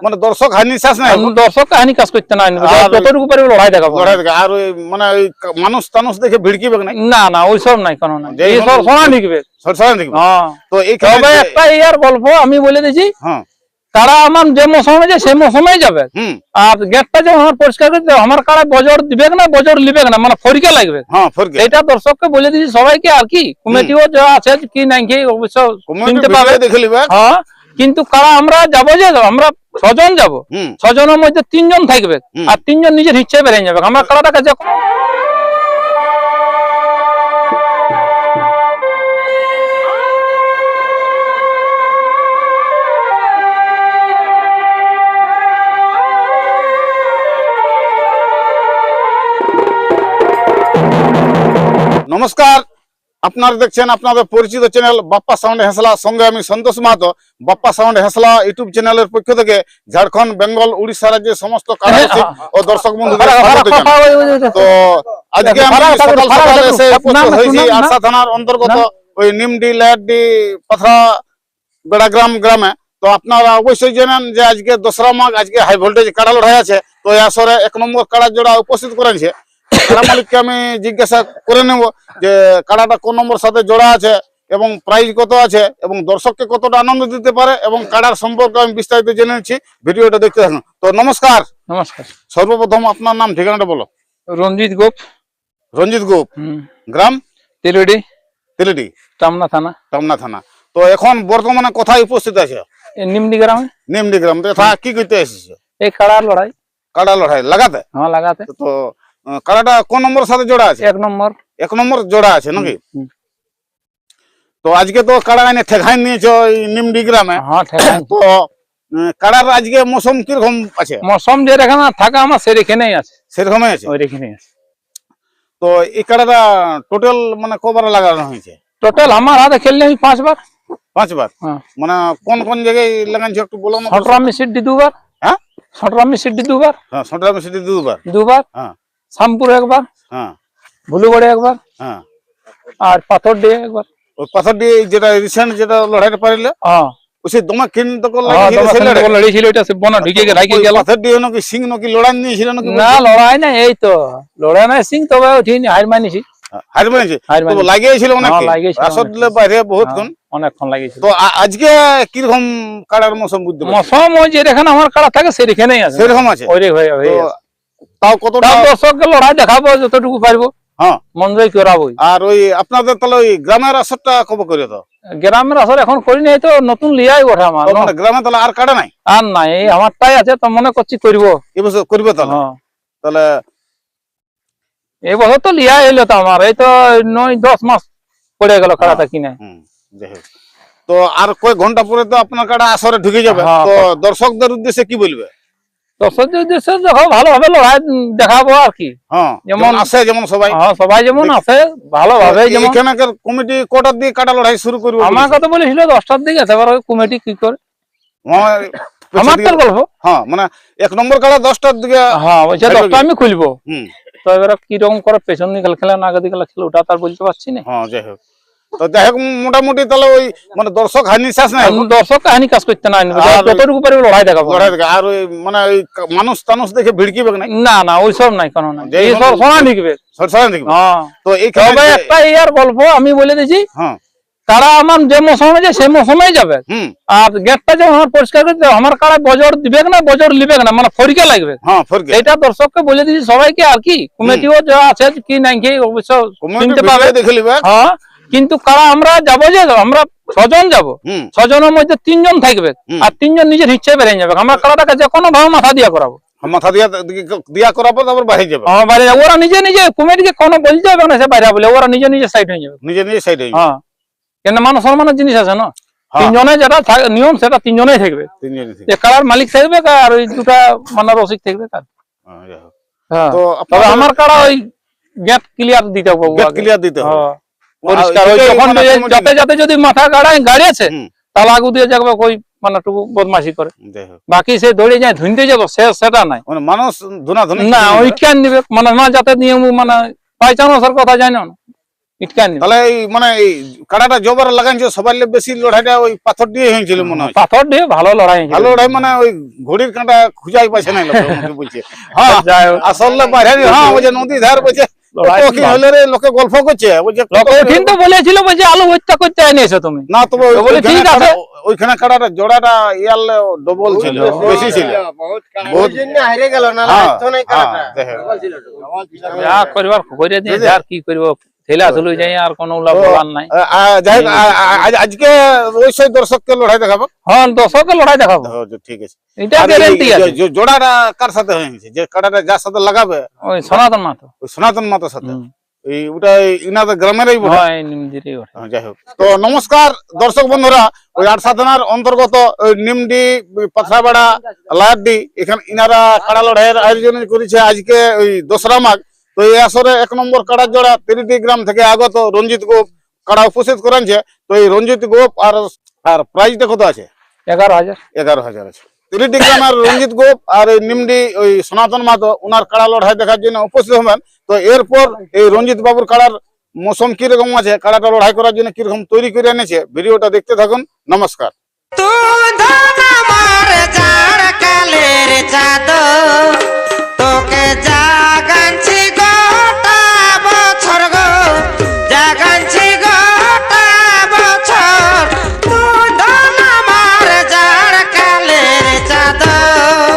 মানে দর্শক হানি শেষ নাই, দর্শক হানি কাজ করতে নাই, যতটুকু পারবে লড়াই দেখাবো। আর ওই মানে ওই মানুষ টানুষ দেখে ভিড়কিবে না? না না ওইসব নাই, কোনো নাই, এই সরসরা দেখবে, সরসরা দেখবে। তো তবে একটা ইয়ার গল্প আমি বলে দিছি, কারা আমার যে মৌসুমে যায় সেই মৌসুমেই যাবে। আর গেটটা যখন আমার পরিষ্কার করে দেবে, আমার কারা বজর দিবে না, বজর লিবে না, মানে ফরিকে লাগবে। এটা দর্শককে বলে দিছি সবাইকে। আর কি কমিটিও যা আছে কি নাই কি অবশ্য চিনতে পাবে, দেখে নিবে। হ্যাঁ, কিন্তু কারা আমরা যাবো, যে আমরা 6 জন যাবো, 6 জনের মধ্যে 3 জন থাকবে, আর 3 জন নিজের ইচ্ছায় বেরিয়ে যাবে। আমরা কারাটা কাছে নমস্কার, আপনারা দেখছেন আপনাদের পরিচিত চ্যানেল বাপ্পা সাউন্ড হেসলা, সঙ্গে আমি সন্তোষ মাহাতো। বাপ্পা সাউন্ড হেসলা ইউটিউব চ্যানেলের পক্ষ থেকে ঝাড়খণ্ড, বেঙ্গল, উড়িষ্যা রাজ্যের সমস্ত কারারসিক ও দর্শক বন্ধুদের স্বাগত জানাই। তো আজকে আমি সকাল সকাল এসে উপস্থিত হয়েছি আরসা থানার অন্তর্গত ওই নিমডি, লেহাডি, পাথরা, বেড়াগ্রাম গ্রামে। তো আপনারা অবশ্যই জানেন যে আজকে 2রা মাঘ, আজকে হাই ভোল্টেজ কাড়া লড়াই আছে। তো এই আসরে 1 নম্বর কাড়া জোড়া উপস্থিত করেছে। কাড়া মালিককে আমি জিজ্ঞাসা করে নেব যে কাড়াটা কোন নম্বর সাথে জোড়া আছে এবং প্রাইস কত আছে এবং দর্শককে কতটা আনন্দ দিতে পারে এবং কাড়ার সম্পর্কে আমি বিস্তারিত জেনে নিচ্ছি। ভিডিওটা দেখতে থাকুন। তো নমস্কার। নমস্কার। সর্বপ্রথম আপনার নাম ঠিকানাটা বলো। রঞ্জিত গোপ। রঞ্জিত গোপ, গ্রাম তেলিডি। তেলিডি, টামনা থানা। টামনা থানা। তো এখন বর্তমানে কোথায় উপস্থিত আছে? নিমডি গ্রামে। নিমডি গ্রাম। কি করতে এসেছে? এই কাড়ার লড়াই। কাড়া লড়াই লাগাতে? হ্যাঁ, লাগাতে। তো কাড়াটা কোন নম্বর সাথে জোড়া আছে? 1 নম্বর। 1 নম্বর জোড়া আছে নাকি? তো আজকে তো কাড়া এনে ঠেকাই নিয়েছো ওই নিমডি গ্রামে। হ্যাঁ, ঠেকাই। তো কাড়ার আজকে মৌসুম কিরকম আছে? মৌসুম যেরকম থাকা আমার সেরকমই আছে। সেরকমই আছে, ওইরকমই আছে। তো এই কাড়াটা টোটাল মানে কবার লাগানো হয়েছে? টোটাল আমার হাতে খেললে 5 বার। 5 বার? মানে কোন কোন জায়গায় লাগাইছো একটু বলো না। সটরামি সিডি 2 বার। হ্যাঁ, সটরামি সিডি 2 বার। হ্যাঁ, সটরামি সিডি 2 বার। 2 বার। হ্যাঁ, শামপুর 1 বার। হ্যাঁ, ভুলুগড়ে 1 বার। হ্যাঁ, আর পাথর দিয়ে 1 বার। ওই পাথর দিয়ে যেটা রিসেন্ট যেটা লড়াইটা পারিলে, হ্যাঁ, ওসে দমা কিন তো লড়াই ছিল, এটা সে বনা ঢুকে রাখি গেল। পাথর দিয়ে নাকি সিং নাকি লড়াই নিয়েছিল নাকি? না, লড়াই না, এই তো লড়াই না, সিং তবে উঠিনি, হার মানিছি। হার মানিছি? তো লাগিয়েছিল অনেক, আসর দিলে বাইরে বহুতক্ষণ, অনেকক্ষণ লাগিয়েছিল। তো আজকে কিরকম কাড়ার মৌসুম বুঝতে? মৌসুম ওই যেখানে আমার কাড়া থাকে সেখানেই আছে, সেরকম আছে। ওই তাও কতটা দর্শককে লড়াই দেখাবো যতটুকু পারবো। হ্যাঁ, মন জয় করাবো। আর ওই আপনাদের তাহলে ওই গ্রামের আসরটা কবে করে? তো গ্রামের আসর এখন করি নাই, তো নতুন লিয়াই ওঠে আমার। গ্রামে তাহলে আর কাড়া নাই? আর নাই, এই আমারটাই আছে। তো মনে করছি করবো এবছর। করবে তাহলে? তাহলে এই বছর তো লিয়া এলো তো আমার, এই তো 9-10 মাস পড়ে গেল কাড়াটা কিনে। তো আর কয়েক ঘন্টা পরে তো আপনার কাড়া আসরে ঢুকে যাবে। তো দর্শকদের উদ্দেশ্যে কি বলবে? দর্শকদের উদ্দেশ্যে দেখো ভালোভাবে লড়াই দেখাবো আর কি। যেমন আসে, যেমন সবাই সবাই যেমন আসে ভালোভাবে। এখানকার কমিটি কটার দিকে কাড়া লড়াই শুরু করবে? আমার কথা বলেছিল 10টার দিকে। এবার কমিটি কি করে আমার তো গল্প। হ্যাঁ, মানে 1 নম্বর কাড়া 10টার দিকে। হ্যাঁ, ওই 10টা আমি খুলবো। তো এবার কিরকম করে পেছন দিকে খেলে না আগে দিকে খেলে ওটা তার বলতে পারছি না। হ্যাঁ, যাই হোক। তো যাই হোক, মোটামুটি তাহলে ওই মানে দর্শক হানি শেষ নাই, দর্শক হানি কাজ করতে নাই, যতটুকু পারবে লড়াই দেখাবো। আর ওই মানে ওই মানুষ টানুষ দেখে ভিড়কিবে না? না না, ওইসব নাই, কোনো নাই, এই সব সোনা নিকবে, সরসরা নিকবে। হ্যাঁ, তো এইখানে একটা ইয়ার গল্প আমি বলে দিছি। হ্যাঁ, তারা আমার যে মৌসুমে যায় সেই মৌসুমেই যাবে। আর গেটটা যখন আমার পরিষ্কার করে দেবে, আমার কারা বজর দিবে না, বজর লিবে না, মানে ফরিকে লাগবে। হ্যাঁ, ফরিকে। এটা দর্শককে বলে দিছি সবাইকে। আর কি কমিটিও যা আছে কি নাই কি অবশ্য চিনতে পাবে, দেখে নিবে। হ্যাঁ, কিন্তু কারা আমরা যাবো, যে আমরা 6 জন যাবো, 6 জনের মধ্যে 3 জন থাকবে, আর 3 জন নিজের ইচ্ছায় বেরিয়ে যাবে। আমরা কারাটাকে যে কোনো ভাবে মাথা দিয়া করাবো। মাথা দিয়া করাবো, তারপর বাইরে যাবে। হ্যাঁ, বাইরে যাবে। ওরা নিজে নিজে কমিটিকে কোনো বলতে হবে না, সে বাইরে বলে ওরা নিজে নিজে সাইড হয়ে যাবে। নিজে নিজে সাইড হয়ে যাবে। হ্যাঁ, কেন মান সম্মানের জিনিস আছে না। 3 জনে যেটা নিয়ম সেটা 3 জনেই থাকবে। কারার মালিক থাকবে আর ওই 2টা মানে রসিক থাকবে। হ্যাঁ, তো আমার কারা ওই গেট ক্লিয়ার দিতে হবে। গেট ক্লিয়ার দিতে হবে পরিষ্কার। যাতে যাতে যদি মাথা গাড়ি আছে তাহলে আগু দিয়ে যাবে কই মানে একটু বদমাশি করে, বাকি সে দৌড়ে যায় ধুনতে যাবো সেটা নাই। মানুষ ধুনা ধুনি না, ওই কেন দিবে মানে না, যাতে নিয়ম মানে পাইচানোর কথা জানো না, ইটকানি তাহলে এই মানে এই কাড়াটা জবর লাগাইছে সবার বেশি লড়াইটা ওই পাথর দিয়ে হয়েছিল মনে হয়। পাথর দিয়ে ভালো লড়াই হয়েছিল। ভালো লড়াই মানে ওই ঘড়ির কাঁটা খুঁজাই পাইছে না লোকে আমাকে বলছে। হ্যাঁ আসলে বাইরে হ্যাঁ ওই যে নদী ধার বলছে কি হলে রে লোকে গল্প করছে বলছে লোকে কিন্তু বলেছিল বলছে আলু হত্যা করতে আনিয়েছো তুমি না তবে বলে ঠিক আছে ওইখানে কাড়াটা জোড়াটা ইয়ালে ডবল ছিল বেশি ছিল বহুত জন্য হারিয়ে গেল না তো নাই কাড়াটা ডবল ছিল যা করবার করে দিয়ে যার কি করব ঠেলা চলে যাই আর কোনো লাভ বলার নাই। যাই হোক, আজকে ওই সেই দর্শককে লড়াই দেখাবো। হ্যাঁ দর্শককে লড়াই দেখাবো ঠিক আছে এটা গ্যারান্টি আছে। জোড়াটা কার সাথে হয়েছে যে কাড়াটা যার সাথে লাগাবে ওই সনাতন মাতো ওই সনাতন মাতার সাথে এই ওটা ইনাদের গ্রামেরই বটে। হয় নিমদিরই বটে। যাই হোক তো নমস্কার দর্শক বন্ধুরা ওই আটসা থানার অন্তর্গত ওই নিমডি পাথরাবাড়া লায়ারডি এখানে ইনারা কাড়া লড়াইয়ের আয়োজন করেছে আজকে ওই দোসরা মাঘ। তো এই আসরে 1 নম্বর কাড়ার জোড়া তিরিটি গ্রাম থেকে আগত রঞ্জিত গোপ কাড়া উপস্থিত করেছে। তো এই রঞ্জিত গোপ আর প্রাইজটা কত আছে? 11,000 11,000 আছে। তিরিটি গ্রামের রঞ্জিত গোপ আর এই নিমডি ওই সনাতন মাতো ওনার কাড়া লড়াই দেখার জন্য উপস্থিত হবেন। তো এরপর এই রঞ্জিত বাবুর কাড়ার মৌসুম কিরকম আছে, কাড়াটা লড়াই করার জন্য কিরকম তৈরি করে এনেছে, ভিডিওটা দেখতে থাকুন। নমস্কার। তোকে জাগানছি গোটা বছর গো জাগানছি গোটা বছর তুই ধন আমার যার কালের চাদর